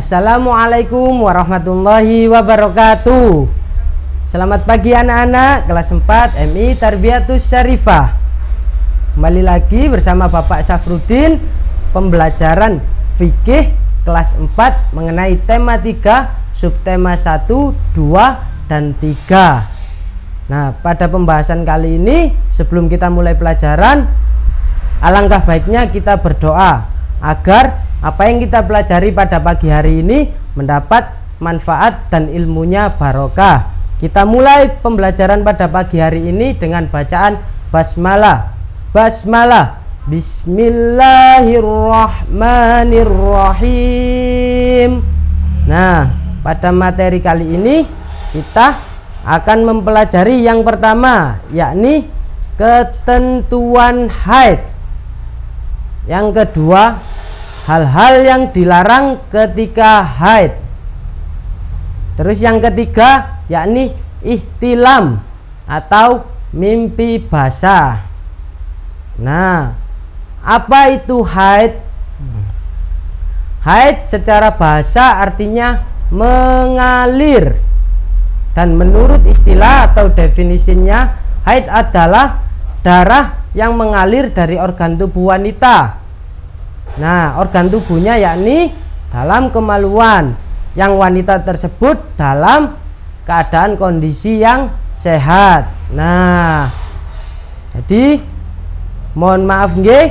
Assalamualaikum warahmatullahi wabarakatuh. Selamat pagi anak-anak kelas 4 MI Tarbiyatus Syarifah. Kembali lagi bersama Bapak Syafruddin, pembelajaran fikih kelas 4 mengenai tema 3, subtema 1, 2, dan 3. Nah, pada pembahasan kali ini, sebelum kita mulai pelajaran, alangkah baiknya kita berdoa agar apa yang kita pelajari pada pagi hari ini mendapat manfaat dan ilmunya barokah. Kita mulai pembelajaran pada pagi hari ini dengan bacaan basmalah. Basmalah. Bismillahirrahmanirrahim. Nah, pada materi kali ini kita akan mempelajari yang pertama, yakni ketentuan haid. Yang kedua, hal-hal yang dilarang ketika haid. Terus yang ketiga, yakni ihtilam atau mimpi basah. Nah, apa itu haid? Haid secara bahasa artinya mengalir. Dan menurut istilah atau definisinya, haid adalah darah yang mengalir dari organ tubuh wanita. Nah, organ tubuhnya yakni dalam kemaluan, yang wanita tersebut dalam keadaan kondisi yang sehat. Nah, jadi mohon maaf nggih,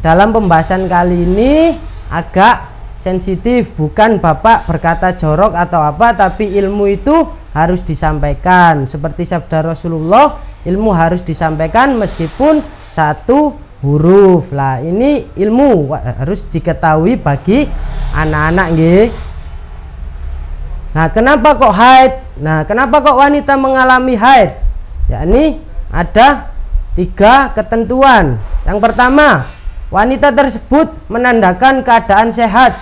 dalam pembahasan kali ini agak sensitif. Bukan Bapak berkata jorok atau apa, tapi ilmu itu harus disampaikan. Seperti sabda Rasulullah, ilmu harus disampaikan meskipun satu huruf. Lah, ini ilmu harus diketahui bagi anak-anak nggih. Nah, kenapa kok haid? Nah, kenapa kok wanita mengalami haid? Yakni ada 3 ketentuan. Yang pertama, wanita tersebut menandakan keadaan sehat.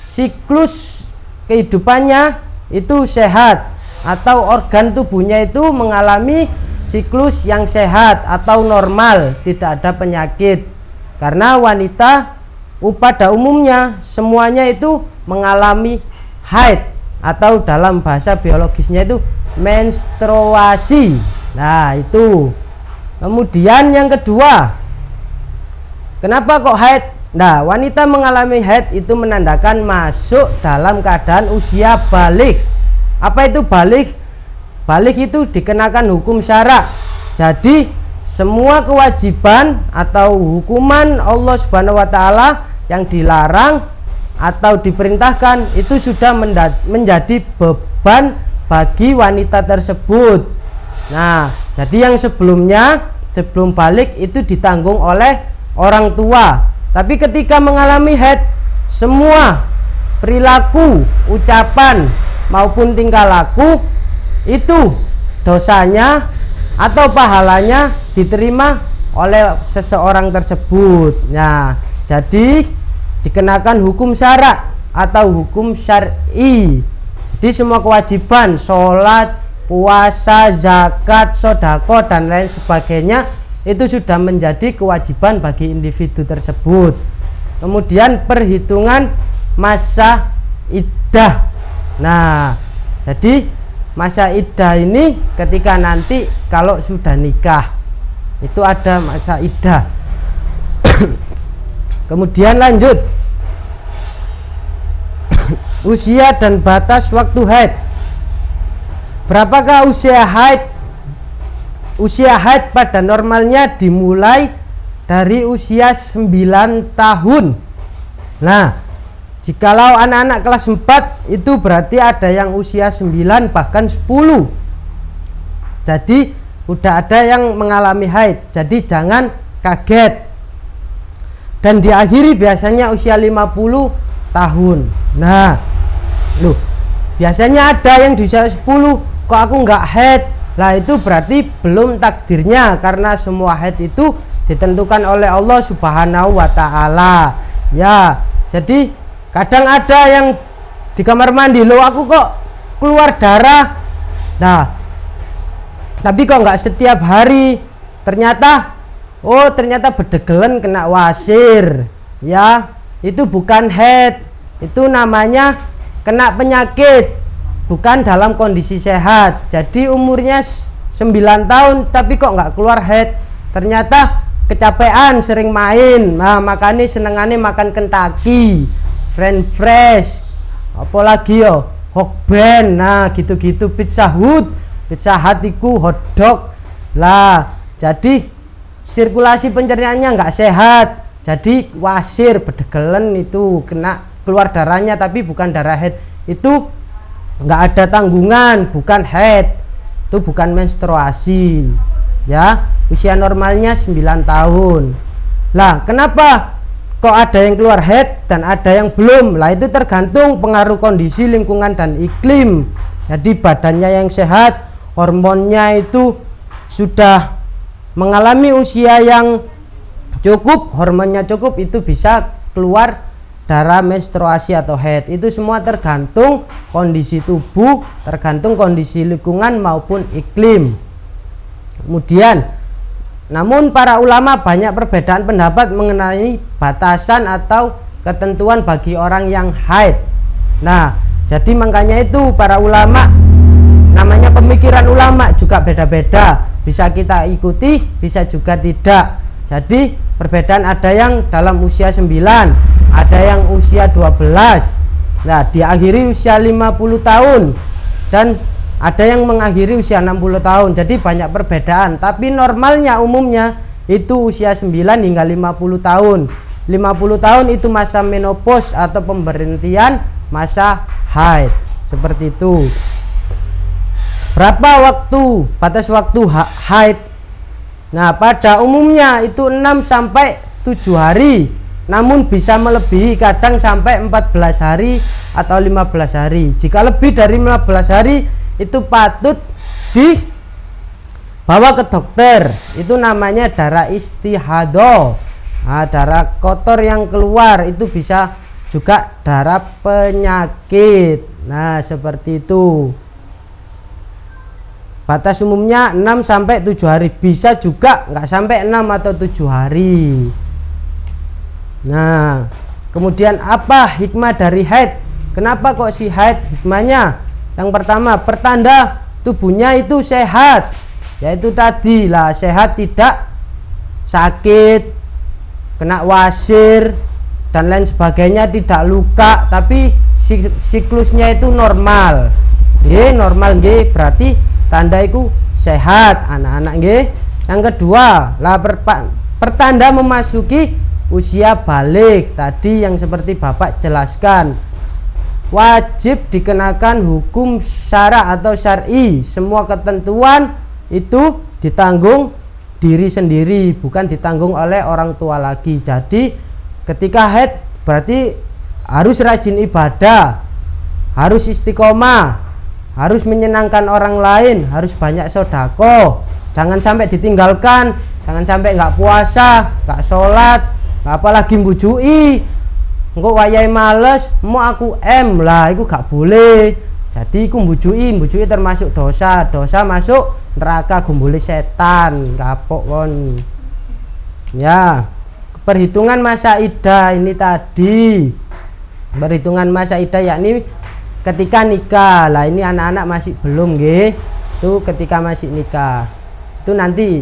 Siklus kehidupannya itu sehat, atau organ tubuhnya itu mengalami siklus yang sehat atau normal, tidak ada penyakit. Karena wanita pada umumnya semuanya itu mengalami haid, atau dalam bahasa biologisnya itu menstruasi. Nah, itu. Kemudian yang kedua, kenapa kok haid? Nah, wanita mengalami haid itu menandakan masuk dalam keadaan usia baligh. Apa itu baligh? Baligh itu dikenakan hukum syara. Jadi semua kewajiban atau hukuman Allah Subhanahu wa taala yang dilarang atau diperintahkan itu sudah menjadi beban bagi wanita tersebut. Nah, jadi yang sebelumnya, sebelum balik itu ditanggung oleh orang tua. Tapi ketika mengalami haid, semua perilaku, ucapan maupun tingkah laku itu dosanya atau pahalanya diterima oleh seseorang tersebut. Nah, jadi dikenakan hukum syara atau hukum syar'i. Di semua kewajiban, sholat, puasa, zakat, sodako, dan lain sebagainya itu sudah menjadi kewajiban bagi individu tersebut. Kemudian perhitungan masa iddah. Nah, jadi masa iddah ini ketika nanti kalau sudah nikah itu ada masa iddah. Kemudian lanjut, usia dan batas waktu haid. Berapakah usia haid? Usia haid pada normalnya dimulai dari usia 9 tahun. Nah, jikalau anak-anak kelas 4 itu berarti ada yang usia 9 bahkan 10. Jadi udah ada yang mengalami haid. Jadi jangan kaget. Dan diakhiri biasanya usia 50 tahun. Nah, loh, biasanya ada yang di usia 10, kok aku nggak haid? Lah, itu berarti belum takdirnya, karena semua haid itu ditentukan oleh Allah Subhanahu wa taala. Ya, jadi kadang ada yang di kamar mandi, loh aku kok keluar darah. Nah, tapi kok nggak setiap hari. Ternyata ternyata bedegelen kena wasir. Ya, itu bukan haid. itu namanya kena penyakit, bukan dalam kondisi sehat. Jadi umurnya 9 tahun tapi kok nggak keluar haid, ternyata kecapean sering main. Nah, makanya senengane makan Kentucky, French fries, apalagi yo Hokben, nah gitu-gitu, Pizza Hut iku hotdog lah. Jadi sirkulasi pencernaannya nggak sehat, jadi wasir bedegelen itu kena keluar darahnya, tapi bukan darah haid, itu nggak ada tanggungan, bukan haid, itu bukan menstruasi ya. Usia normalnya 9 tahun. Lah kenapa kok ada yang keluar haid dan ada yang belum? Lah itu tergantung pengaruh kondisi lingkungan dan iklim. Jadi badannya yang sehat, hormonnya itu sudah mengalami usia yang cukup, hormonnya cukup, itu bisa keluar darah menstruasi atau haid. Itu semua tergantung kondisi tubuh, tergantung kondisi lingkungan maupun iklim. Kemudian, namun para ulama banyak perbedaan pendapat mengenai batasan atau ketentuan bagi orang yang haid. Nah, jadi makanya itu para ulama, namanya pemikiran ulama juga beda-beda, bisa kita ikuti, bisa juga tidak. Jadi perbedaan ada yang dalam usia 9, ada yang usia 12, nah diakhiri usia 50 tahun, dan ada yang mengakhiri usia 60 tahun. Jadi banyak perbedaan, tapi normalnya umumnya itu usia 9 hingga 50 tahun. 50 tahun itu masa menopause atau pemberhentian masa haid, seperti itu. Berapa waktu, batas waktu haid? Nah, pada umumnya itu 6 sampai 7 hari, namun bisa melebihi, kadang sampai 14 hari atau 15 hari. Jika lebih dari 15 hari itu patut dibawa ke dokter. Itu namanya darah istihadah. Nah, darah kotor yang keluar itu bisa juga darah penyakit. Nah, seperti itu. Batas umumnya 6 sampai 7 hari, bisa juga nggak sampai 6 atau 7 hari. Nah, kemudian apa hikmah dari haid? Kenapa kok si haid? Hikmahnya yang pertama, pertanda tubuhnya itu sehat, yaitu tadi lah, sehat, tidak sakit, kena wasir dan lain sebagainya, tidak luka, tapi siklusnya itu normal. Nggih, normal nggih, berarti tanda itu sehat anak-anak nggih. Yang kedua lah, pertanda memasuki usia balik, tadi yang seperti Bapak jelaskan. Wajib dikenakan hukum syara atau syar'i. Semua ketentuan itu ditanggung diri sendiri, bukan ditanggung oleh orang tua lagi. Jadi ketika haid berarti harus rajin ibadah, harus istiqomah, harus menyenangkan orang lain, harus banyak sedekah. Jangan sampai ditinggalkan, jangan sampai nggak puasa, nggak sholat, nggak apalagi mbujui. Engko wayahe males, mau aku lah, itu gak boleh. Jadi iku mbujui termasuk dosa, dosa masuk neraka, gumbule setan, kapok kon. Ya, perhitungan masa iddah ini tadi. Perhitungan masa iddah yakni ketika nikah. Lah ini anak-anak masih belum nggih. Itu ketika masih nikah. Itu nanti.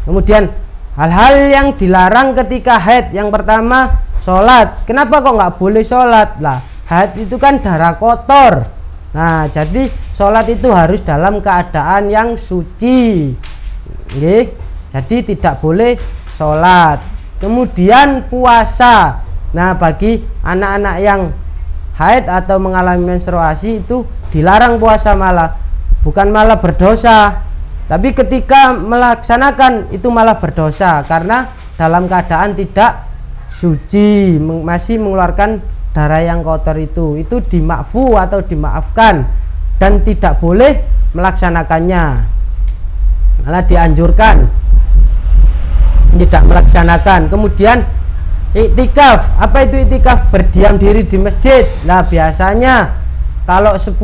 Kemudian hal-hal yang dilarang ketika haid, yang pertama sholat. Kenapa kok nggak boleh sholat? Lah, haid itu kan darah kotor. Nah, jadi sholat itu harus dalam keadaan yang suci. Oke? Jadi tidak boleh sholat. Kemudian puasa. Nah, bagi anak-anak yang haid atau mengalami menstruasi itu dilarang puasa, malah bukan malah berdosa, tapi ketika melaksanakan itu malah berdosa karena dalam keadaan tidak suci, masih mengeluarkan darah yang kotor. Itu dimakfu atau dimaafkan dan tidak boleh melaksanakannya, malah dianjurkan tidak melaksanakan. Kemudian iktikaf. Apa itu iktikaf? Berdiam diri di masjid. Nah, biasanya kalau 10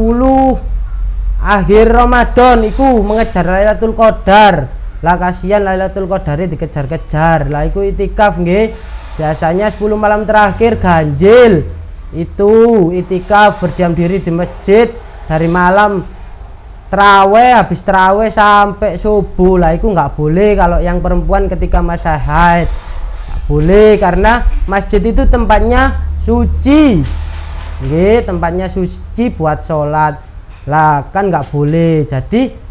akhir Ramadan itu mengejar Lailatul Qadar. Lah kasihan Lailatul Qadar dikejar-kejar. Lah iku iktikaf nggih. Biasanya 10 malam terakhir ganjil itu itikaf, berdiam diri di masjid dari malam terawih, habis terawih sampai subuh. Lah itu nggak boleh kalau yang perempuan ketika masa haid. Nggak boleh karena masjid itu tempatnya suci. Nggih, tempatnya suci buat sholat. Lah kan nggak boleh. Jadi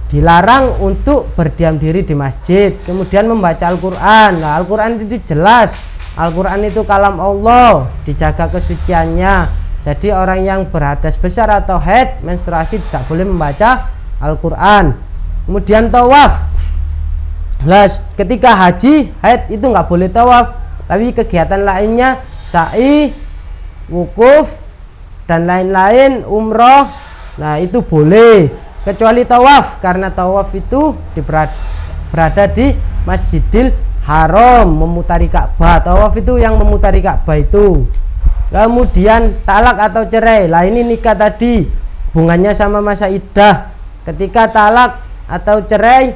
dilarang untuk berdiam diri di masjid. Kemudian membaca Al-Quran. Nah, Al-Quran itu jelas, Al-Quran itu kalam Allah, dijaga kesuciannya. Jadi orang yang berhadas besar atau haid menstruasi tidak boleh membaca Al-Quran. Kemudian tawaf. Nah, ketika haji haid itu nggak boleh tawaf, tapi kegiatan lainnya sa'i, wukuf dan lain-lain, umroh, nah itu boleh. Kecuali tawaf, karena tawaf itu berada di Masjidil Haram, memutari Ka'bah. Tawaf itu yang memutari Ka'bah itu. Kemudian talak atau cerai. Lah ini nikah tadi, hubungannya sama masa iddah. Ketika talak atau cerai,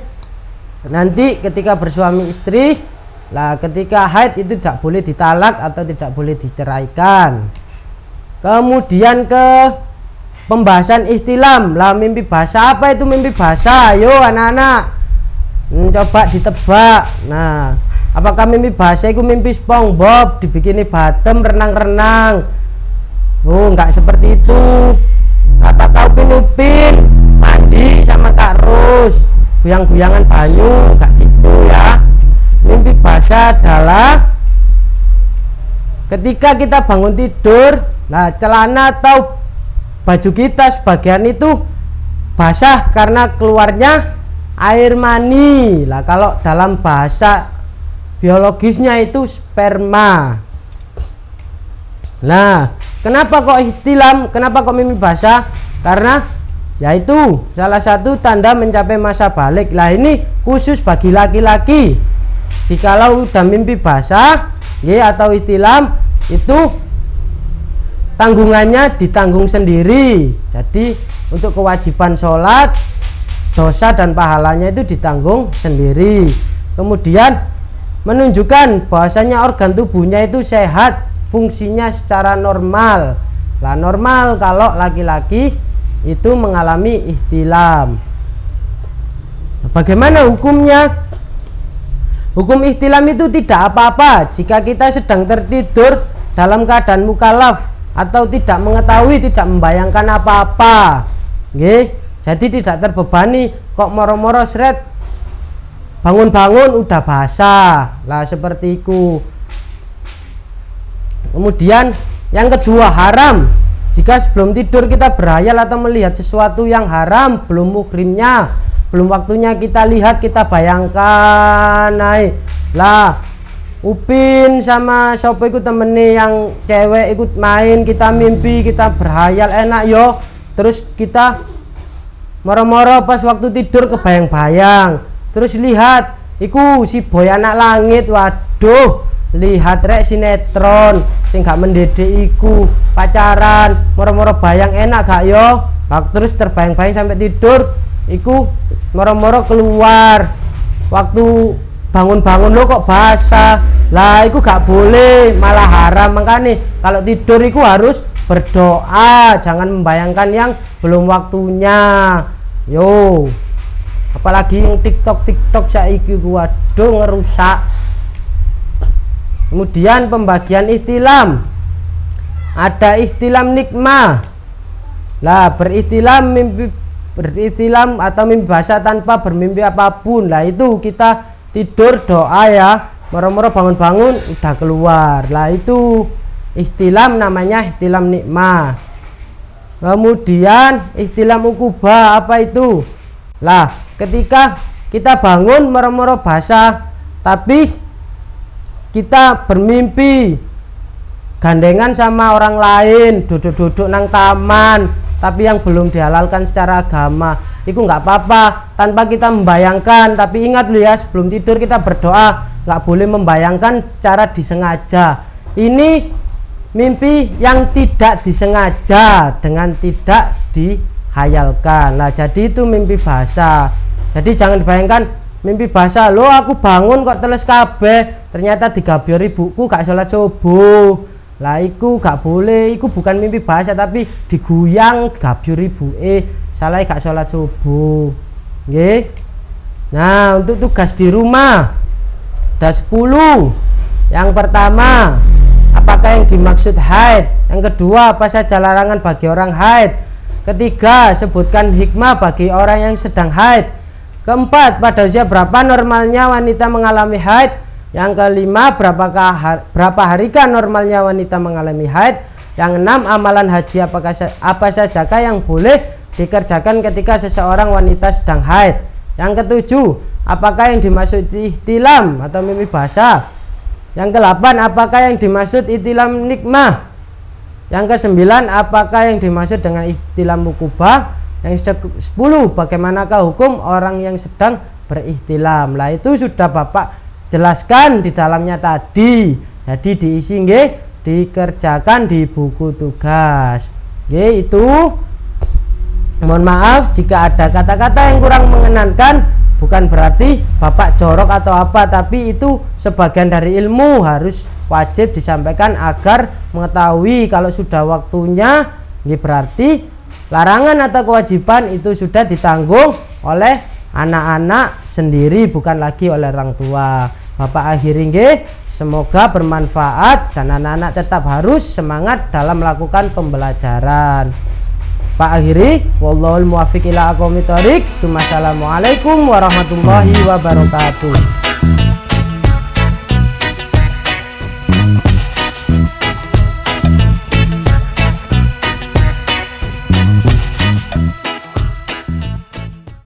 nanti ketika bersuami istri, lah ketika haid itu tidak boleh ditalak atau tidak boleh diceraikan. Kemudian ke pembahasan ihtilam. Lah mimpi basah, apa itu mimpi basah? Ayo anak-anak, coba ditebak. Nah, apakah mimpi basah itu mimpi SpongeBob dibikini batem renang-renang? Oh, enggak seperti itu. Apakah Upin mandi sama Kak Ros guyang-guyangan banyu? Enggak gitu ya. Mimpi basah adalah ketika kita bangun tidur, nah celana atau baju kita sebagian itu basah karena keluarnya air mani. Lah kalau dalam bahasa biologisnya itu sperma. Nah, kenapa kok ihtilam? Kenapa kok mimpi basah? Karena yaitu salah satu tanda mencapai masa balik. Lah ini khusus bagi laki-laki. Jikalau udah mimpi basah ya atau ihtilam, itu tanggungannya ditanggung sendiri. Jadi untuk kewajiban sholat, dosa dan pahalanya itu ditanggung sendiri. Kemudian menunjukkan bahwasanya organ tubuhnya itu sehat, fungsinya secara normal. Lah normal kalau laki-laki itu mengalami ihtilam. Bagaimana hukumnya? Hukum ihtilam itu tidak apa-apa jika kita sedang tertidur dalam keadaan mukallaf atau tidak mengetahui, tidak membayangkan apa-apa. Nggih, jadi tidak terbebani kok moro-moro sret bangun-bangun udah basah. Lah seperti itu. Kemudian yang kedua, haram jika sebelum tidur kita berhayal atau melihat sesuatu yang haram, belum muhrimnya, belum waktunya kita lihat, kita bayangkan. Lah Upin sama sopo ikut temennya yang cewek ikut main, kita mimpi, kita berhayal enak yo. Terus kita moro-moro pas waktu tidur kebayang-bayang. Terus lihat, iku si boy anak langit, waduh, lihat rek sinetron, sing gak mendede iku pacaran, moro-moro bayang enak gak yo. Terus terbayang-bayang sampai tidur, iku moro-moro keluar. Waktu bangun-bangun lo kok basah. Lah itu gak boleh, malah haram. Makanya kalau tidur itu harus berdoa, jangan membayangkan yang belum waktunya. Yo, apalagi yang TikTok saiki, waduh ngerusak. Kemudian pembagian ihtilam. Ada ihtilam nikmah. Lah berihtilam atau mimpi basah tanpa bermimpi apapun. Lah itu kita tidur doa ya, moro-moro bangun-bangun udah keluar. Lah itu ihtilam, namanya ihtilam nikmah. Kemudian ihtilam ukubah, apa itu? Lah ketika kita bangun moro-moro basah tapi kita bermimpi gandengan sama orang lain, duduk-duduk nang taman, tapi yang belum dihalalkan secara agama, itu nggak apa-apa tanpa kita membayangkan. Tapi ingat lu ya, sebelum tidur kita berdoa, nggak boleh membayangkan cara disengaja. Ini mimpi yang tidak disengaja dengan tidak dihayalkan. Nah jadi itu mimpi basah. Jadi jangan dibayangkan mimpi basah, lo aku bangun kok teles kabeh, ternyata digabiori buku gak sholat subuh. Lah iku gak boleh, iku bukan mimpi basah tapi diguyang gabyur ibuke, salah gak sholat subuh. Nggih. Nah, untuk tugas di rumah ada 10. Yang pertama, apakah yang dimaksud haid? Yang kedua, apa saja larangan bagi orang haid? Ketiga, sebutkan hikmah bagi orang yang sedang haid. Keempat, pada usia berapa normalnya wanita mengalami haid? Yang kelima, berapa harikah normalnya wanita mengalami haid? Yang enam, amalan haji apa sajakah yang boleh dikerjakan ketika seseorang wanita sedang haid? Yang ketujuh, apakah yang dimaksud ihtilam atau mimpi basah? Yang kedelapan, apakah yang dimaksud ihtilam nikmah? Yang kesembilan, apakah yang dimaksud dengan ihtilam mukubah? Yang ke-10, bagaimanakah hukum orang yang sedang berihtilam? Lah itu sudah Bapak jelaskan di dalamnya tadi. Jadi diisi nggih, dikerjakan di buku tugas. Nggih, itu. Mohon maaf jika ada kata-kata yang kurang mengenankan, bukan berarti Bapak jorok atau apa, tapi itu sebagian dari ilmu, harus wajib disampaikan agar mengetahui kalau sudah waktunya. Ini berarti larangan atau kewajiban itu sudah ditanggung oleh anak-anak sendiri, bukan lagi oleh orang tua. Bapak akhiri nggih, semoga bermanfaat dan anak-anak tetap harus semangat dalam melakukan pembelajaran. Pak akhiri, wallahul muwaffiq ila aqwamit thoriq. Assalamualaikum warahmatullahi wabarakatuh.